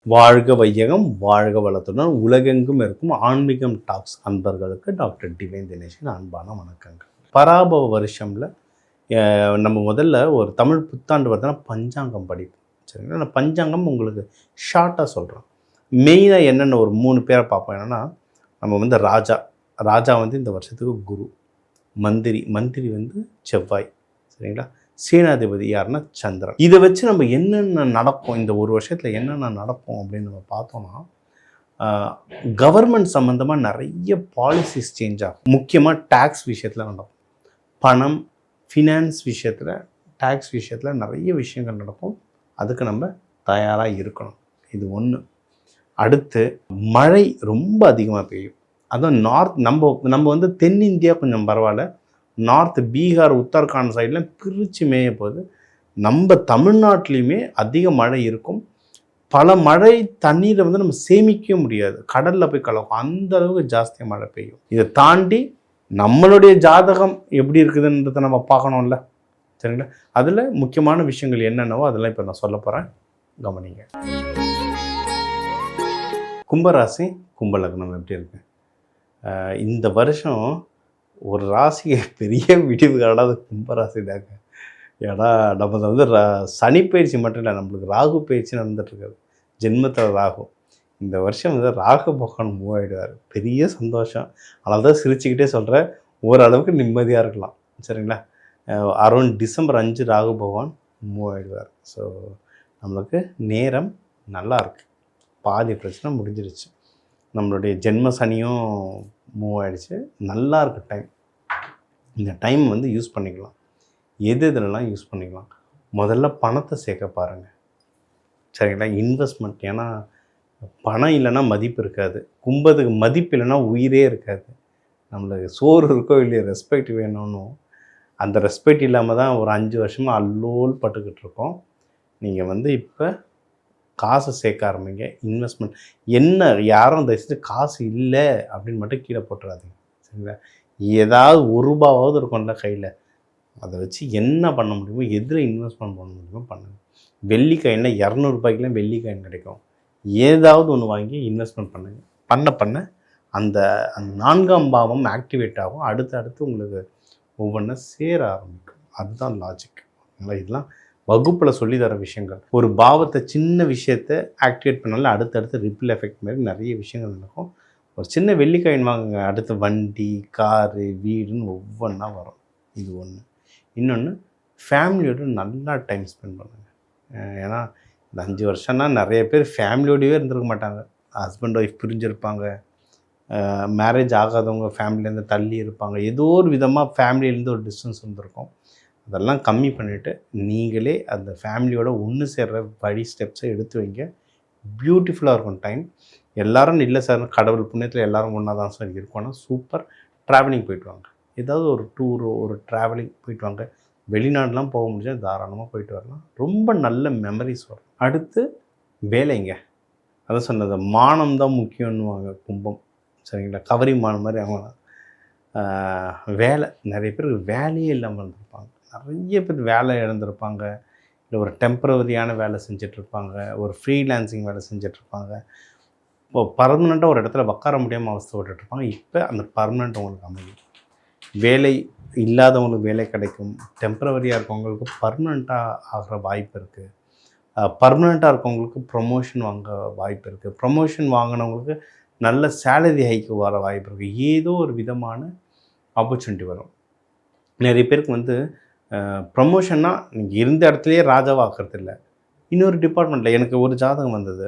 வாழ்க வையகம், வாழ்க வளத்துடன் உலகெங்கும் இருக்கும் ஆன்மீகம் டாக்ஸ் அன்பர்களுக்கு டாக்டர் டிவைன் தினேஷின் அன்பான வணக்கங்கள். பராபவ வருஷம்ல நம்ம முதல்ல ஒரு தமிழ் புத்தாண்டு வருதுன்னா பஞ்சாங்கம் படிப்போம். சரிங்களா? நான் பஞ்சாங்கம் உங்களுக்கு ஷார்ட்டாக சொல்கிறேன். மெயினாக என்னென்ன ஒரு 3 பேரை பார்ப்போம். என்னென்னா, நம்ம வந்து ராஜா வந்து இந்த வருஷத்துக்கு குரு, மந்திரி வந்து செவ்வாய். சரிங்களா? சேனாதிபதி யாருன்னா சந்திரன். இதை வச்சு நம்ம என்னென்ன நடக்கும், இந்த ஒரு வருஷத்தில் என்னென்ன நடக்கும் அப்படின்னு நம்ம பார்த்தோம்னா, கவர்மெண்ட் சம்மந்தமாக நிறைய பாலிசிஸ் சேஞ்ச் ஆகும். முக்கியமாக டேக்ஸ் விஷயத்தில் நடக்கும். பணம், ஃபினான்ஸ் விஷயத்தில், டேக்ஸ் விஷயத்தில் நிறைய விஷயங்கள் நடக்கும். அதுக்கு நம்ம தயாராக இருக்கணும். இது ஒன்று. அடுத்து மழை ரொம்ப அதிகமாக பெய்யும். அதுவும் நார்த், நம்ம வந்து தென்னிந்தியா கொஞ்சம் பரவாயில்ல. நார்த் பீகார், உத்தரகாண்ட் சைடில் பிரித்து மேய போகுது. நம்ம தமிழ்நாட்டிலையுமே அதிக மழை இருக்கும். பல மழை தண்ணீரை வந்து நம்ம சேமிக்க முடியாது, கடலில் போய் கலக்கும். அந்த அளவுக்கு ஜாஸ்தியாக மழை பெய்யும். இதை தாண்டி நம்மளுடைய ஜாதகம் எப்படி இருக்குதுன்றதை நம்ம பார்க்கணும்ல. சரிங்களா? அதில் முக்கியமான விஷயங்கள் என்னென்னவோ அதெல்லாம் இப்போ நான் சொல்ல போகிறேன், கவனிங்க. கும்பராசி, கும்பலக்னம் எப்படி இருக்கு இந்த வருஷம்? ஒரு ராசியை பெரிய விடிவு காடாது கும்பராசி தாங்க. ஏன்னா நம்ம வந்து சனி பயிற்சி மட்டும் இல்லை, நம்மளுக்கு ராகு பயிற்சி நடந்துட்டுருக்காது. ஜென்மத்தில் ராகு. இந்த வருஷம் வந்து ராகு பகவான் மூவ் ஆகிடுவார். பெரிய சந்தோஷம். அதனால தான் சிரிச்சுக்கிட்டே சொல்கிறேன், ஓரளவுக்கு நிம்மதியாக இருக்கலாம். சரிங்களா? அரௌண்ட் டிசம்பர் 5 ராகு பகவான் மூவ் ஆகிடுவார். ஸோ நம்மளுக்கு நேரம் நல்லா இருக்குது. பாதி பிரச்சனை முடிஞ்சிருச்சு. நம்மளுடைய ஜென்ம சனியும் மூவ் ஆகிடுச்சு. நல்லா இருக்குது டைம். இந்த டைம் வந்து யூஸ் பண்ணிக்கலாம். எதுலலாம் யூஸ் பண்ணிக்கலாம்? முதல்ல பணத்தை சேர்க்க பாருங்கள். சரிங்களா? இன்வெஸ்ட்மெண்ட். ஏன்னா பணம் இல்லைன்னா மதிப்பு இருக்காது. கும்பத்துக்கு மதிப்பு இல்லைன்னா உயிரே இருக்காது. நம்மளுக்கு சோறு இருக்கோ இல்லையோ, ரெஸ்பெக்ட் வேணும்னு, அந்த ரெஸ்பெக்ட் இல்லாமல் தான் ஒரு 5 வருஷமாக அல்லோல் பட்டுக்கிட்டு இருக்கோம். நீங்கள் வந்து இப்போ காசை சேர்க்க ஆரம்பிங்க. இன்வெஸ்ட்மெண்ட் என்ன, யாரும் தயவுசெய்து காசு இல்லை அப்படின்னு மட்டும் கீழே போட்டுறாதீங்க. சரிங்களா? ஏதாவது ₹1 இருக்கும்ல கையில், அதை வச்சு என்ன பண்ண முடியுமோ, எதில் இன்வெஸ்ட்மெண்ட் பண்ண முடியுமோ பண்ணுங்கள். வெள்ளி காயினில் ₹200 வெள்ளி காயின் கிடைக்கும். ஏதாவது ஒன்று வாங்கி இன்வெஸ்ட்மெண்ட் பண்ணுங்கள். பண்ண அந்த 4ஆம் பாவம் ஆக்டிவேட் ஆகும். அடுத்து உங்களுக்கு ஒவ்வொன்றா சேர ஆரம்பிக்கும். அதுதான் லாஜிக். இதெல்லாம் வகுப்பில் சொல்லி தர விஷயங்கள். ஒரு பாவத்தை, சின்ன விஷயத்தை ஆக்டிவேட் பண்ணாலும் அடுத்தடுத்து ரிப்பிள் எஃபெக்ட் மாதிரி நிறைய விஷயங்கள் நடக்கும். ஒரு சின்ன வெள்ளிக்காயின் வாங்குங்க, அடுத்து வண்டி, காரு, வீடுன்னு ஒவ்வொன்றா வரும். இது ஒன்று. இன்னொன்று, ஃபேமிலியோடு நல்லா டைம் ஸ்பெண்ட் பண்ணுங்கள். ஏன்னா இந்த 5 வருஷம்னா நிறைய பேர் ஃபேமிலியோடவே இருந்திருக்க மாட்டாங்க. ஹஸ்பண்ட் ஒய்ஃப் பிரிஞ்சிருப்பாங்க. மேரேஜ் ஆகாதவங்க ஃபேமிலியிலேருந்து தள்ளி இருப்பாங்க. ஏதோ ஒரு விதமாக ஃபேமிலியிலேருந்து ஒரு டிஸ்டன்ஸ் வந்துருக்கும். அதெல்லாம் கம்மி பண்ணிவிட்டு நீங்களே அந்த ஃபேமிலியோட ஒன்று சேர்கிற வழி ஸ்டெப்ஸை எடுத்து வைங்க. பியூட்டிஃபுல்லாக இருக்கும் டைம். எல்லோரும் இல்லை சார், கடவுள் புண்ணியத்தில் எல்லோரும் ஒன்றா தான் சார் இருக்கோன்னா சூப்பர். ட்ராவலிங் போயிட்டு வாங்க. ஏதாவது ஒரு டூர், ஒரு ட்ராவலிங் போயிட்டு வாங்க. வெளிநாடுலாம் போக முடிஞ்சால் தாராளமாக போயிட்டு வரலாம். ரொம்ப நல்ல மெமரிஸ் வரும். அடுத்து வேலைங்க. அதை சொன்னது மானம் தான் முக்கியம்னுவாங்க கும்பம். சரிங்களா? கவரி மானம் மாதிரி அவங்க வேலை. நிறைய பேருக்கு வேலையே இல்லாமல் இருந்திருப்பாங்க. நிறைய பேர் வேலை இழந்திருப்பாங்க. இல்லை ஒரு டெம்பரவரியான வேலை செஞ்சிட்ருப்பாங்க, ஒரு ஃப்ரீலான்சிங் வேலை செஞ்சிட்ருப்பாங்க. இப்போ பர்மனெண்ட்டாக ஒரு இடத்துல உட்கார முடியாமல் அவஸ்தைப்பட்டுருப்பாங்க. இப்போ அந்த பர்மனெண்ட் உங்களுக்கு அமையும். வேலை இல்லாதவங்களுக்கு வேலை கிடைக்கும். டெம்பரவரியாக இருக்கவங்களுக்கு பர்மனெண்ட்டாக ஆகிற வாய்ப்பு இருக்குது. பர்மனெண்ட்டாக இருக்கவங்களுக்கு ப்ரொமோஷன் வாங்க வாய்ப்பு இருக்குது. ப்ரொமோஷன் வாங்கினவங்களுக்கு நல்ல சேலரி ஹைக்கு வர வாய்ப்பு இருக்குது. ஏதோ ஒரு விதமான ஆப்பர்ச்சுனிட்டி வரும். நிறைய பேருக்கு வந்து ப்ரமோஷன்னா நீங்கள் இருந்த இடத்துலையே ராஜாவாகிறது இல்லை, இன்னொரு டிபார்ட்மெண்ட்டில். எனக்கு ஒரு ஜாதகம் வந்தது,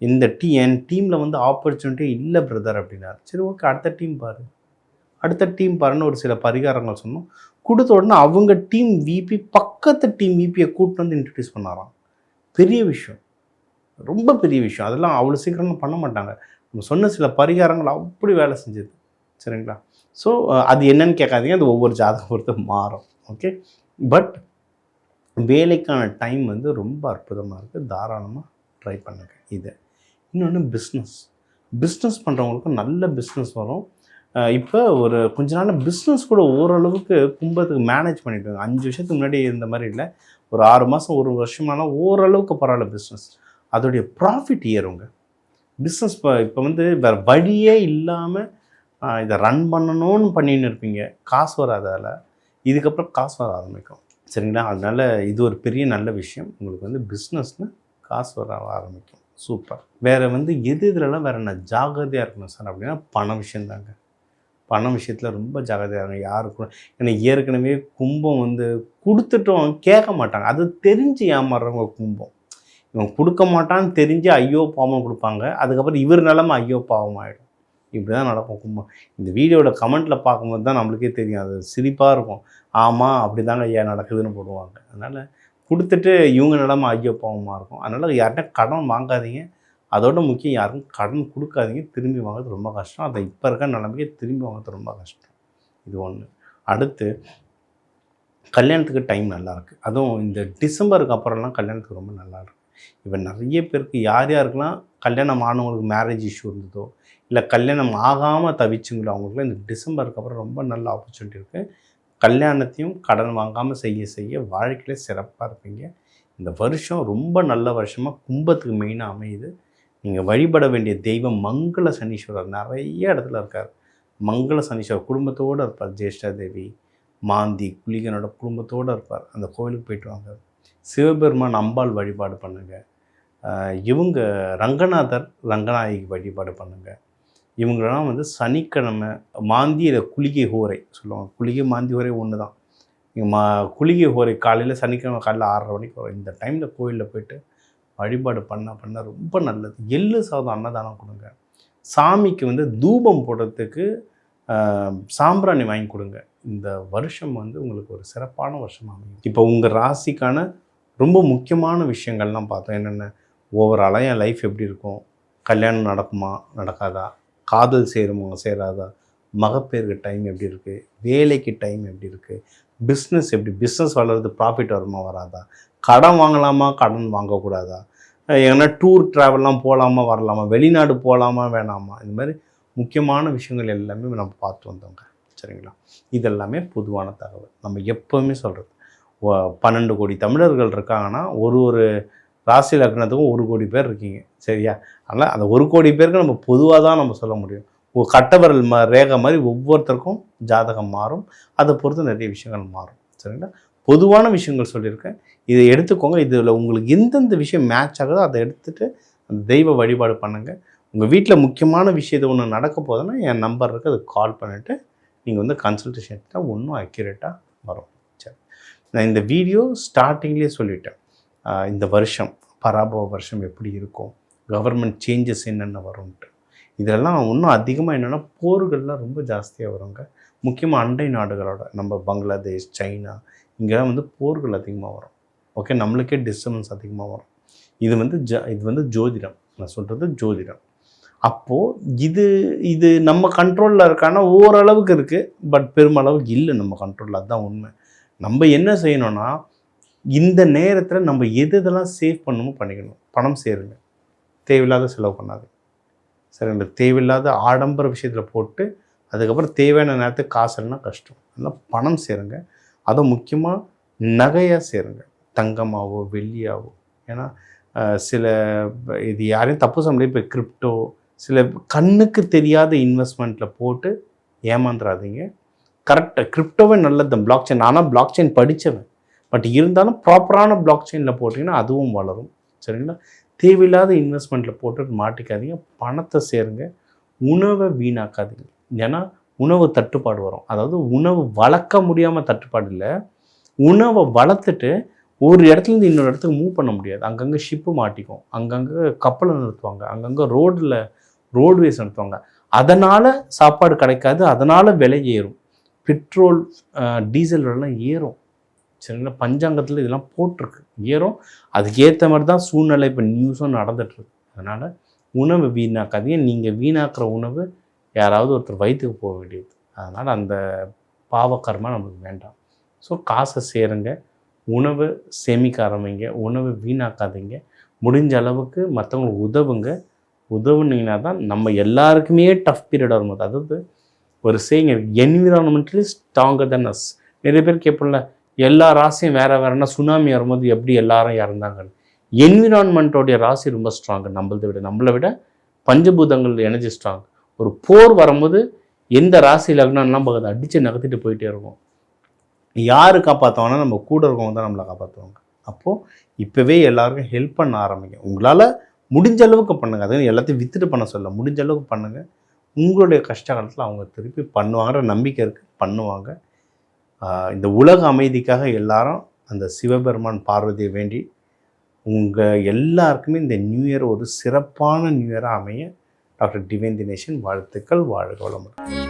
இந்த என் டீமில் வந்து ஆப்பர்ச்சுனிட்டி இல்லை பிரதர் அப்படின்னாரு. சரி, ஓகே, அடுத்த டீம் பாருன்னு ஒரு சில பரிகாரங்கள் சொன்னோம். கொடுத்த உடனே அவங்க டீம் விபி பக்கத்து டீம் விபியை கூப்பிட்டு வந்து இன்ட்ரடியூஸ் பண்ணாராம். பெரிய விஷயம், ரொம்ப பெரிய விஷயம். அதெல்லாம் அவ்வளோ சீக்கிரமாக பண்ண மாட்டாங்க. நம்ம சொன்ன சில பரிகாரங்கள் அப்படி வேலை செஞ்சது. சரிங்களா? ஸோ அது என்னன்னு கேட்காதீங்க, அது ஒவ்வொரு ஜாதகம் பொறுத்து மாறும். ஓகே, பட் வேலைக்கான டைம் வந்து ரொம்ப அற்புதமாக இருக்குது. தாராளமாக ட்ரை பண்ணுங்கள். இது இன்னொன்று, பிஸ்னஸ் பண்ணுறவங்களுக்கு நல்ல பிஸ்னஸ் வரும். இப்போ ஒரு கொஞ்ச நாள் பிஸ்னஸ் கூட ஓரளவுக்கு கும்பத்துக்கு மேனேஜ் பண்ணிவிடுவாங்க. 5 வருஷத்துக்கு முன்னாடி இருந்த மாதிரி இல்லை. ஒரு 6 மாதம், ஒரு வருஷமானால் ஓரளவுக்கு பரவாயில்ல பிஸ்னஸ். அதோடைய ப்ராஃபிட் ஏறுங்க. பிஸ்னஸ் இப்போ வந்து வேறு வழியே இல்லாமல் இதை ரன் பண்ணணும்னு பண்ணின்னு இருப்பீங்க, காசு வராதால் இதுக்கப்புறம் காசு வர ஆரம்பிக்கும். சரிங்களா? அதனால் இது ஒரு பெரிய நல்ல விஷயம். உங்களுக்கு வந்து பிஸ்னஸ்னு காசு வர ஆரம்பிக்கும். சூப்பர். வேறு வந்து இதிலலாம் வேறு என்ன ஜாகிரதையாக இருக்கணும் சார் அப்படின்னா பண விஷயந்தாங்க. பணம் விஷயத்தில் ரொம்ப ஜாகிரதையாக இருக்கும். யாருக்கும் ஏன்னா ஏற்கனவே கும்பம் வந்து கொடுத்துட்டோம் கேட்க மாட்டாங்க. அது தெரிஞ்சு ஏமாறுறவங்க கும்பம். இவன் கொடுக்க மாட்டான்னு தெரிஞ்சு ஐயோ பாவம் கொடுப்பாங்க. அதுக்கப்புறம் இவர் நிலமை ஐயோ பாவம் ஆகிடும். இப்படி தான் நடக்கும் கும்பம். இந்த வீடியோட கமெண்ட்டில் பார்க்கும்போது தான் நம்மளுக்கே தெரியும். அது சிரிப்பாக இருக்கும். ஆமாம் அப்படி தாங்க ஐயா நடக்குதுன்னு போடுவாங்க. அதனால் கொடுத்துட்டு இவங்க நிலமை ஐயோ பாவமாக இருக்கும். அதனால் யார்கிட்ட கடன் வாங்காதீங்க. அதோட முக்கியம் யாருக்கும் கடன் கொடுக்காதீங்க. திரும்பி வாங்குறது ரொம்ப கஷ்டம். அதை இப்போ இருக்க நிலைமைக்கு திரும்பி வாங்குறது ரொம்ப கஷ்டம். இது ஒன்று. அடுத்து கல்யாணத்துக்கு டைம் நல்லாயிருக்கு. அதுவும் இந்த டிசம்பருக்கு அப்புறம்லாம் கல்யாணத்துக்கு ரொம்ப நல்லாயிருக்கு. இப்போ நிறைய பேருக்கு யார் யாருக்கெல்லாம் கல்யாணம் ஆனவங்களுக்கு மேரேஜ் இஷ்யூ இருந்ததோ, இல்லை கல்யாணம் ஆகாமல் தவிச்சுங்களோ, அவங்களுக்குலாம் இந்த டிசம்பருக்கு அப்புறம் ரொம்ப நல்ல ஆப்பர்ச்சுனிட்டி இருக்குது. கல்யாணத்தையும் கடன் வாங்காமல் செய்ய வாழ்க்கையில சிறப்பாக இருப்பீங்க. இந்த வருஷம் ரொம்ப நல்ல வருஷமாக கும்பத்துக்கு மெயினாக அமையுது. நீங்கள் வழிபட வேண்டிய தெய்வம் மங்கள சனீஸ்வரர் நிறைய இடத்துல இருக்கார். மங்கள சனீஸ்வரர் குடும்பத்தோடு இருப்பார். ஜேஷ்டா தேவி, மாந்தி, குளிகனோட குடும்பத்தோடு இருப்பார். அந்த கோவிலுக்கு போய்ட்டு வாங்க. சிவபெருமான் அம்பாள் வழிபாடு பண்ணுங்கள். இவங்க ரங்கநாதர் ரங்கநாயகி வழிபாடு பண்ணுங்கள். இவங்களெல்லாம் வந்து சனிக்கிழமை மாந்தியில் குளிகை ஹோரை சொல்லுவாங்க. குளிகை மாந்தி ஹோரை ஒன்று தான். நீங்கள் குளிகை ஹோரை காலையில் சனிக்கிழமை காலையில் 6:30 மணிக்கு வரும். இந்த டைமில் கோயிலில் போய்ட்டு வழிபாடு பண்ண ரொம்ப நல்லது. எள்ளு சாதம் அன்னதானம் கொடுங்க. சாமிக்கு வந்து தூபம் போடுறதுக்கு சாம்பிராணி வாங்கி கொடுங்க. இந்த வருஷம் வந்து உங்களுக்கு ஒரு சிறப்பான வருஷமாக அமையும். இப்போ உங்கள் ராசிக்கான ரொம்ப முக்கியமான விஷயங்கள்லாம் பார்த்தோம். என்னென்ன ஓவராலாக என் லைஃப் எப்படி இருக்கும், கல்யாணம் நடக்குமா நடக்காதா, காதல் சேராதா, மகப்பேருக்கு டைம் எப்படி இருக்குது, வேலைக்கு டைம் எப்படி இருக்குது, பிஸ்னஸ் எப்படி, பிஸ்னஸ் வளர்றது ப்ராஃபிட் வருமா வராதா, கடன் வாங்கலாமா கடன் வாங்கக்கூடாதா, ஏன்னா டூர் ட்ராவல்லாம் போகலாமா வரலாமா, வெளிநாடு போகலாமா வேணாமா, இந்த மாதிரி முக்கியமான விஷயங்கள் எல்லாமே நம்ம பார்த்து வந்தோங்க. சரிங்களா? இதெல்லாமே பொதுவான தகவல். நம்ம எப்போவுமே சொல்கிறது 12 கோடி தமிழர்கள் இருக்காங்கன்னா ஒரு ராசி லக்னத்துக்கும் 1 கோடி பேர் இருக்கீங்க. சரியா? அதனால் அந்த 1 கோடி பேருக்கு நம்ம பொதுவாக தான் நம்ம சொல்ல முடியும். கட்டவரல் ரேகை மாதிரி ஒவ்வொருத்தருக்கும் ஜாதகம் மாறும். அதை பொறுத்து நிறைய விஷயங்கள் மாறும். சரிங்களா? பொதுவான விஷயங்கள் சொல்லியிருக்கேன். இதை எடுத்துக்கோங்க. இதில் உங்களுக்கு எந்தெந்த விஷயம் மேட்ச் ஆகுதோ அதை எடுத்துகிட்டு அந்த தெய்வ வழிபாடு பண்ணுங்கள். உங்கள் வீட்டில் முக்கியமான விஷயத்தை ஒன்று நடக்க போதுன்னா என் நம்பர் இருக்குது, அதுக்கு கால் பண்ணிவிட்டு நீங்கள் வந்து கன்சல்டேஷன் எடுத்தால் இன்னும் அக்யூரேட்டாக வரும். சரி, நான் இந்த வீடியோ ஸ்டார்டிங்லேயே சொல்லிட்டேன். இந்த வருஷம் பராபவ வருஷம் எப்படி இருக்கும், கவர்மெண்ட் சேஞ்சஸ் என்னென்ன வரும்ன்ட்டு. இதெல்லாம் இன்னும் அதிகமாக என்னென்னா போர்கள்லாம் ரொம்ப ஜாஸ்தியாக வருங்க. முக்கியமாக அண்டை நாடுகளோட நம்ம பங்களாதேஷ், சைனா இங்கெல்லாம் வந்து போர்கள் அதிகமாக வரும். ஓகே, நம்மளுக்கே டிஸ்டர்பன்ஸ் அதிகமாக வரும். இது வந்து ஜோதிடம். நான் சொல்கிறது ஜோதிடம். அப்போது இது நம்ம கண்ட்ரோலில் இருக்கான்னா ஓரளவுக்கு இருக்குது, பட் பெருமளவுக்கு இல்லை நம்ம கண்ட்ரோலில். அதுதான் உண்மை. நம்ம என்ன செய்யணும்னா இந்த நேரத்தில் நம்ம எதெல்லாம் சேவ் பண்ணணுமோ பண்ணிக்கணும். பணம் சேருங்க, தேவையில்லாத செலவு பண்ணாது. சரிங்களா? தேவையில்லாத ஆடம்பர விஷயத்தில் போட்டு அதுக்கப்புறம் தேவையான நேரத்துக்கு காசு இல்லைன்னா கஷ்டம். அதனால் பணம் சேருங்க. அதை முக்கியமாக நகையாக சேருங்க, தங்கமாகவோ வெள்ளியாகவோ. ஏன்னா சில இது யாரையும் தப்பு சொல்ல முடியாது. இப்போ கிரிப்டோ சில கண்ணுக்கு தெரியாத இன்வெஸ்ட்மெண்ட்டில் போட்டு ஏமாந்துடாதீங்க. கரெக்டாக கிரிப்டோவே நல்லது. பிளாக் செயின், ஆனால் பிளாக் செயின் படித்தவன், பட் இருந்தாலும் ப்ராப்பரான பிளாக் செயினில் போட்டிங்கன்னா அதுவும் வளரும். சரிங்களா? தேவையில்லாத இன்வெஸ்ட்மெண்ட்டில் போட்டு மாட்டிக்காதீங்க. பணத்தை சேருங்க. உணவை வீணாக்காதீங்க. ஏன்னா உணவு தட்டுப்பாடு வரும். அதாவது உணவு வளர்க்க முடியாமல் தட்டுப்பாடு இல்லை, உணவை வளர்த்துட்டு ஒரு இடத்துலேருந்து இன்னொரு இடத்துக்கு மூவ் பண்ண முடியாது. அங்கங்கே ஷிப்பு மாட்டிக்கும், அங்கங்கே கப்பலை நிறுத்துவாங்க, அங்கங்கே ரோட்வேஸ் நிறுத்துவாங்க. அதனால் சாப்பாடு கிடைக்காது, அதனால் விலை ஏறும். பெட்ரோல் டீசல் விலைலாம் ஏறும். சரிங்களா? பஞ்சாங்கத்தில் இதெல்லாம் போட்டிருக்கு, ஏறும். அதுக்கேற்ற மாதிரி தான் சூழ்நிலை இப்போ நியூஸும் நடந்துகிட்ருக்கு. அதனால் உணவு வீணாக்காதீங்க. நீங்கள் வீணாக்குற உணவு யாராவது ஒருத்தர் வயிற்றுக்கு போக வேண்டியது. அதனால் அந்த பாவக்கர்மா நம்மளுக்கு வேண்டாம். ஸோ காசை சேருங்க, உணவு சேமிக்க ஆரம்பிங்க, உணவு வீணாக்காதீங்க. முடிஞ்ச அளவுக்கு மற்றவங்களுக்கு உதவுனீங்கன்னா தான் நம்ம எல்லாருக்குமே டஃப் பீரியட் வரும்போது, அதாவது ஒரு சேயிங் என்விரான்மெண்டலி ஸ்ட்ராங்கர் தென் அஸ். நிறைய பேர் கேட்போம்ல, எல்லா ராசியும் வேறு வேறுனா சுனாமி வரும்போது எப்படி எல்லாரும் இறந்தாங்கன்னு. என்விரான்மெண்ட்டோடைய ராசி ரொம்ப ஸ்ட்ராங்கு நம்மளை விட பஞ்சபூதங்கள் எனர்ஜி ஸ்ட்ராங். ஒரு போர் வரும்போது எந்த ராசி லக்னம்லாம் பார்க்குது அடித்து நகர்த்திட்டு போயிட்டே இருக்கும். யார் காப்பாற்றுவாங்கன்னா நம்ம கூட இருக்கவங்க தான் நம்மளை காப்பாற்றுவாங்க. அப்போது இப்போவே எல்லாருக்கும் ஹெல்ப் பண்ண ஆரம்பிங்க. உங்களால் முடிஞ்ச அளவுக்கு பண்ணுங்கள். அது எல்லாத்தையும் விற்றுட்டு பண்ண சொல்ல, முடிஞ்ச அளவுக்கு பண்ணுங்கள். உங்களுடைய கஷ்ட காலத்தில் அவங்க திருப்பி பண்ணுவாங்கிற நம்பிக்கை இருக்குது, பண்ணுவாங்க. இந்த உலக அமைதிக்காக எல்லாரும் அந்த சிவபெருமான் பார்வதியை வேண்டி உங்கள் எல்லாருக்குமே இந்த நியூ இயர் ஒரு சிறப்பான நியூ இயராக அமைய டாக்டர் டிவைன் தினேஷன் வாழ்த்துக்கள். வாழ்க வளமுடன்.